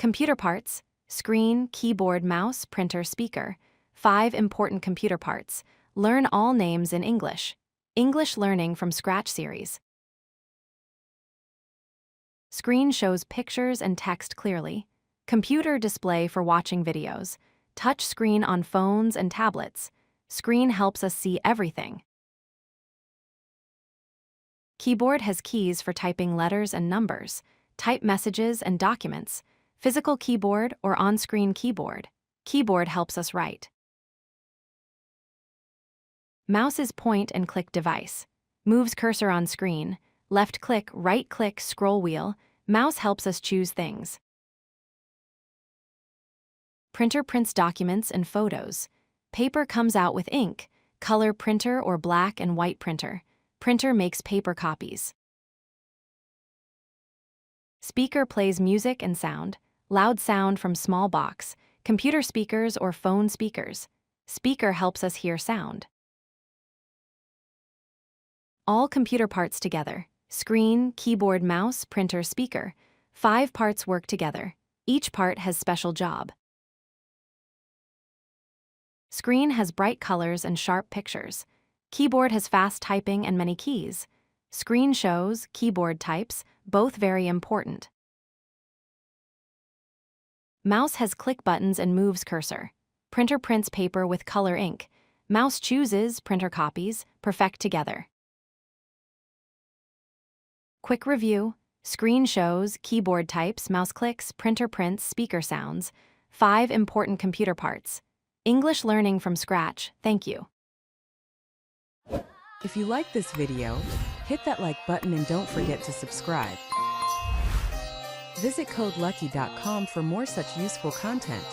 Computer parts: screen, keyboard, mouse, printer, speaker. 5 important computer parts. Learn all names in English. English Learning from Scratch series. Screen shows pictures and text clearly. Computer display for watching videos. Touch screen on phones and tablets. Screen helps us see everything. Keyboard has keys for typing letters and numbers. Type messages and documents. Physical keyboard or on-screen keyboard. Keyboard helps us write. Mouse is point and click device. Moves cursor on screen. Left click, right click, scroll wheel. Mouse helps us choose things. Printer prints documents and photos. Paper comes out with ink. Color printer or black and white printer. Printer makes paper copies. Speaker plays music and sound. Loud sound from small box. Computer speakers or phone speakers. Speaker helps us hear sound. All computer parts together. Screen, keyboard, mouse, printer, speaker. 5 parts work together. Each part has special job. Screen has bright colors and sharp pictures. Keyboard has fast typing and many keys. Screen shows, keyboard types, both very important. Mouse has click buttons and moves cursor. Printer prints paper with color ink. Mouse chooses, printer copies, perfect together. Quick review: screen shows, keyboard types, mouse clicks, printer prints, speaker sounds. 5 important computer parts. English Learning from Scratch. Thank you. If you like this video, hit that like button and don't forget to subscribe. Visit codelucky.com for more such useful content.